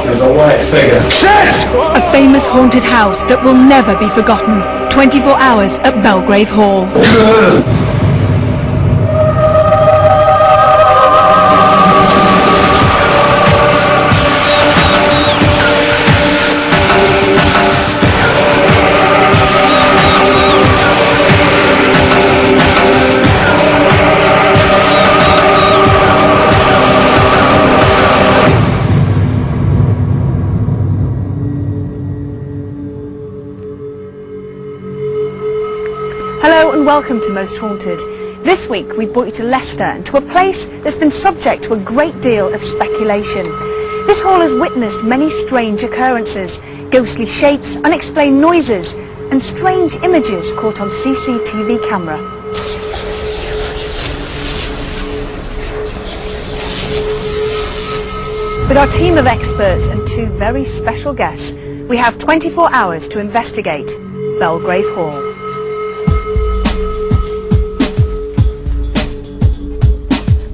There's a white figure. Shit! A famous haunted house that will never be forgotten. 24 hours at Belgrave Hall. Hello and welcome to Most Haunted. This week we brought you to Leicester and to a place that's been subject to a great deal of speculation. This hall has witnessed many strange occurrences, ghostly shapes, unexplained noises and strange images caught on CCTV camera. With our team of experts and two very special guests, we have 24 hours to investigate Belgrave Hall.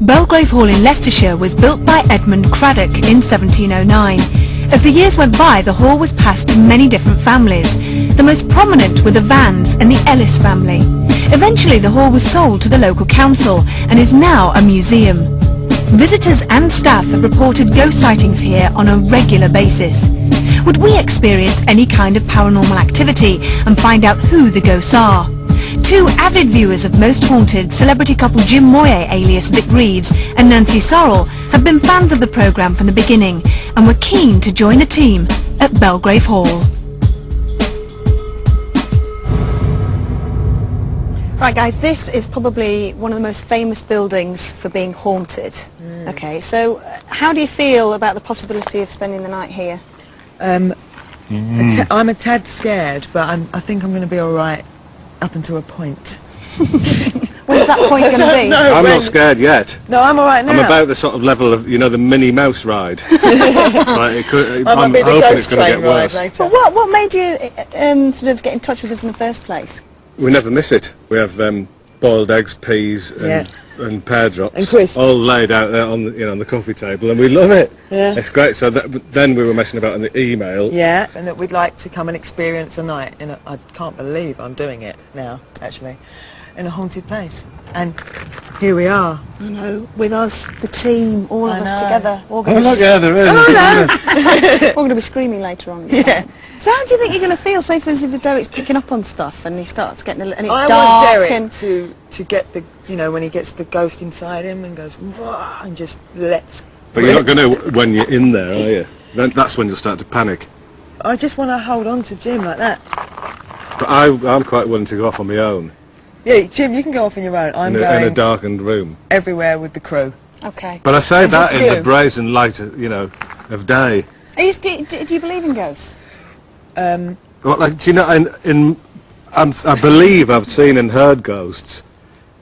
Belgrave Hall in Leicestershire was built by Edmund Craddock in 1709. As the years went by, the hall was passed to many different families. The most prominent were the Vans and the Ellis family. Eventually the hall was sold to the local council and is now a museum. Visitors and staff have reported ghost sightings here on a regular basis. Would we experience any kind of paranormal activity and find out who the ghosts are? Two avid viewers of Most Haunted, celebrity couple Jim Moyer alias Vic Reeves and Nancy Sorrell, have been fans of the programme from the beginning and were keen to join the team at Belgrave Hall. Right guys, this is probably one of the most famous buildings for being haunted. Okay, so how do you feel about the possibility of spending the night here? I'm a tad scared, but I think I'm going to be alright. Up until a point. When's that point going to be? I'm not scared yet. No, I'm alright now. I'm about the sort of level of, you know, the Minnie Mouse ride. Like I'm be the hoping ghost it's going to train get worse. later. But what made you sort of get in touch with us in the first place? We never miss it. We have boiled eggs, peas, and pear drops, and crisps, all laid out there on the, on the coffee table, and we love it. Yeah, it's great. So then we were messing about in the email. Yeah, and that we'd like to come and experience a night. I can't believe I'm doing it now, actually, in a haunted place. And here we are. I know, with us, the team, all of us together. Oh look, yeah, there is. We're going to be screaming later on. Yeah. So how do you think you're going to feel? Say for instance, if Derek's picking up on stuff and he starts getting and it's dark. I want Derek to get the, when he gets the ghost inside him and goes Wah! And just lets. But you're not going to when you're in there, are you? That's when you'll start to panic. I just want to hold on to Jim like that. But I'm quite willing to go off on my own. Yeah, Jim, you can go off on your own. I'm going in a darkened room. Everywhere with the crew. Okay. But I say that in the brazen light, of day. Do you believe in ghosts? Well, like, do you know, I believe I've seen and heard ghosts,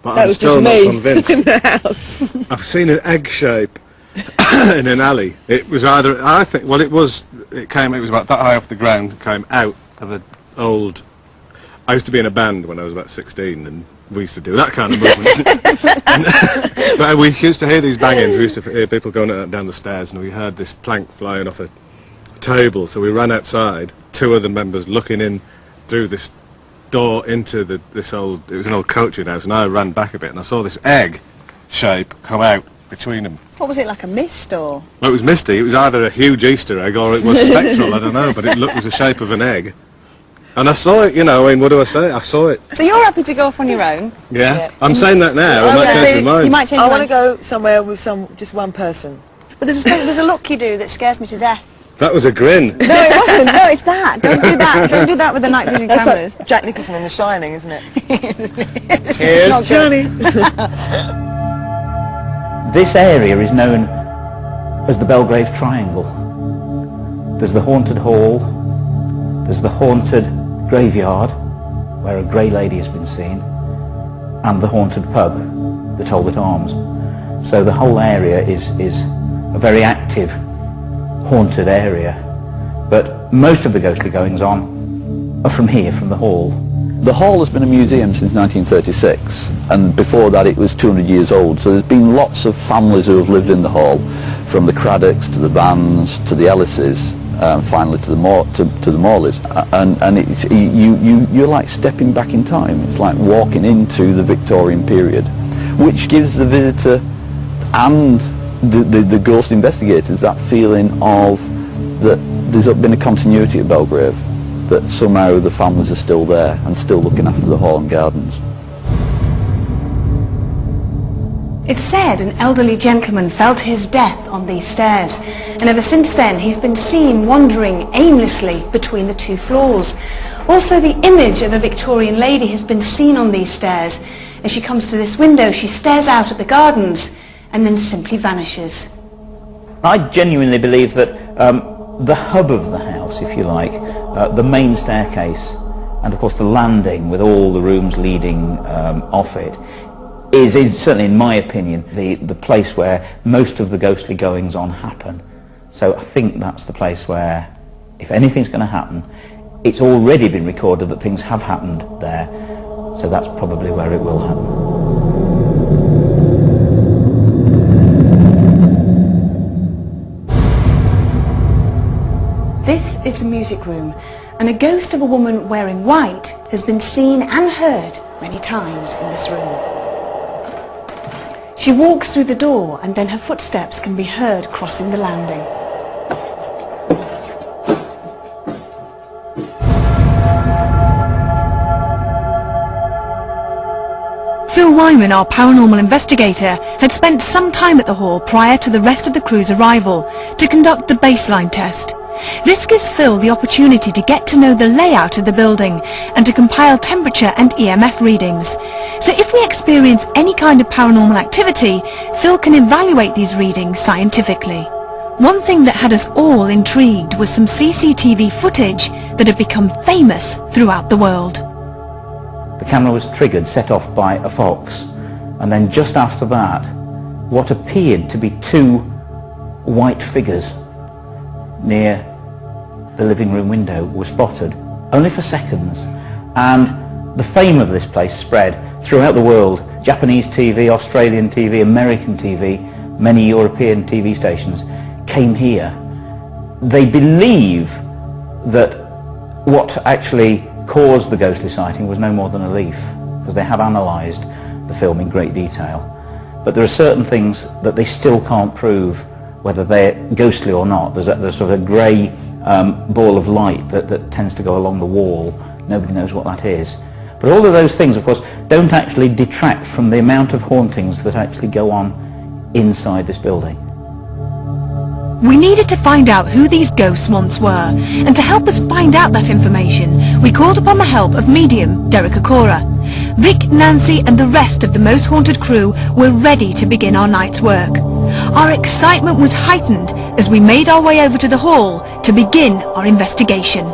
but I'm still not convinced. In the house. I've seen an egg shape in an alley. It was either, I think, well, it was about that high off the ground, it came out of an old. I used to be in a band when I was about 16, and we used to do that kind of movement. But we used to hear these bangings. We used to hear people going down the stairs, and we heard this plank flying off a table. So we ran outside, two of the members looking in through this door into this old. It was an old coaching house, and I ran back a bit, and I saw this egg shape come out between them. What was it, like a mist or? Well, it was misty. It was either a huge Easter egg or it was spectral. I don't know, but it was the shape of an egg. And I saw it, what do I say? I saw it. So you're happy to go off on your own? Yeah. I'm saying that now. I might change my mind. You might change I want to go somewhere with just one person. But there's a look you do that scares me to death. That was a grin. No, it wasn't. No, it's that. Don't do that. Don't do that with the night vision cameras. Like Jack Nicholson in The Shining, isn't it? Here's Johnny. This area is known as the Belgrave Triangle. There's the haunted hall, there's the haunted graveyard, where a grey lady has been seen, and the haunted pub, the Talbot Arms. So the whole area is a very active, haunted area. But most of the ghostly goings-on are from here, from the hall. The hall has been a museum since 1936, and before that it was 200 years old, so there's been lots of families who have lived in the hall, from the Craddocks to the Vans to the Ellises, finally to the Morleys, and it's, you're like stepping back in time. It's like walking into the Victorian period, which gives the visitor and the ghost investigators that feeling of that there's been a continuity at Belgrave, that somehow the families are still there and still looking after the hall and gardens. It's said an elderly gentleman fell to his death on these stairs, and ever since then he's been seen wandering aimlessly between the two floors. Also, the image of a Victorian lady has been seen on these stairs. As she comes to this window, she stares out at the gardens and then simply vanishes. I genuinely believe that the hub of the house, if you like, the main staircase, and of course the landing with all the rooms leading off it, is certainly, in my opinion, the place where most of the ghostly goings-on happen. So I think that's the place where, if anything's going to happen, it's already been recorded that things have happened there, so that's probably where it will happen. This is the music room, and a ghost of a woman wearing white has been seen and heard many times in this room. She walks through the door, and then her footsteps can be heard crossing the landing. Phil Wyman, our paranormal investigator, had spent some time at the hall prior to the rest of the crew's arrival to conduct the baseline test. This gives Phil the opportunity to get to know the layout of the building and to compile temperature and EMF readings. So if we experience any kind of paranormal activity, Phil can evaluate these readings scientifically. One thing that had us all intrigued was some CCTV footage that had become famous throughout the world. The camera was triggered, set off by a fox, and then just after that, what appeared to be two white figures near the living room window were spotted, only for seconds, and the fame of this place spread throughout the world. Japanese TV, Australian TV, American TV, many European TV stations came here. They believe that what actually caused the ghostly sighting was no more than a leaf, because they have analysed the film in great detail. But there are certain things that they still can't prove, whether they're ghostly or not. There's sort of a grey ball of light that tends to go along the wall. Nobody knows what that is. But all of those things, of course, don't actually detract from the amount of hauntings that actually go on inside this building. We needed to find out who these ghosts once were, and to help us find out that information, we called upon the help of medium Derek Okora. Vic, Nancy and the rest of the Most Haunted crew were ready to begin our night's work. Our excitement was heightened as we made our way over to the hall to begin our investigation.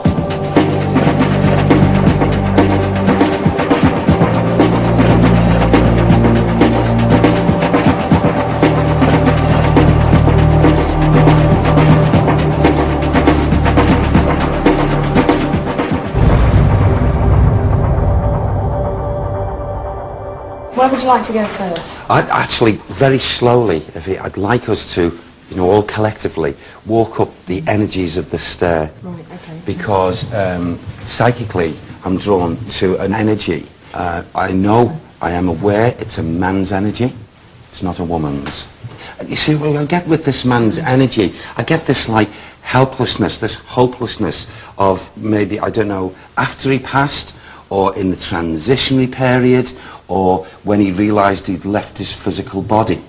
Where would you like to go first? I'd actually, very slowly, I'd like us to, all collectively, walk up the energies of the stair. Right, okay. Because psychically, I'm drawn to an energy. I know, I am aware it's a man's energy. It's not a woman's. And you see, well, I get with this man's energy, I get this, like, helplessness, this hopelessness of maybe, I don't know, after he passed, or in the transitionary period, or when he realised he'd left his physical body.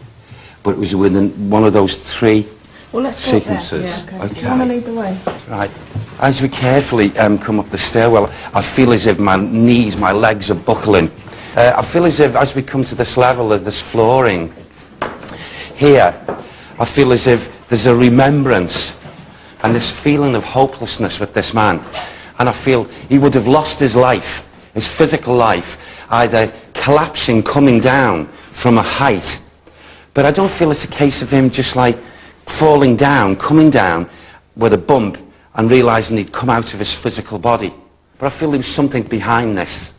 But it was within one of those three sequences. Yeah, okay. Do you want to lead the way? Right. As we carefully come up the stairwell, I feel as if my knees, my legs are buckling. I feel as if, as we come to this level of this flooring, here, I feel as if there's a remembrance and this feeling of hopelessness with this man. And I feel he would have lost his life, his physical life, either collapsing, coming down from a height. But I don't feel it's a case of him just like falling down, coming down with a bump and realising he'd come out of his physical body. But I feel there was something behind this.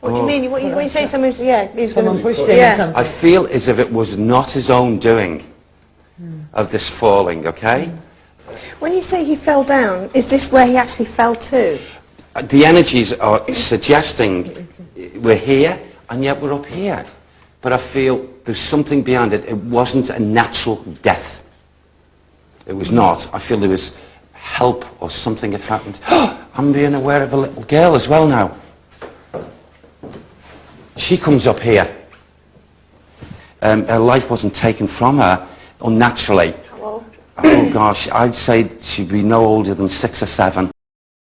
What do you mean? What you say someone's, yeah, he's Someone going to... pushed him or something. I feel as if it was not his own doing of this falling, okay? When you say he fell down, is this where he actually fell to? The energies are suggesting we're here and yet we're up here. But I feel there's something behind it. It wasn't a natural death. It was not. I feel there was help or something had happened. I'm being aware of a little girl as well now. She comes up here. Her life wasn't taken from her unnaturally. How old? Oh gosh, I'd say she'd be no older than 6 or 7.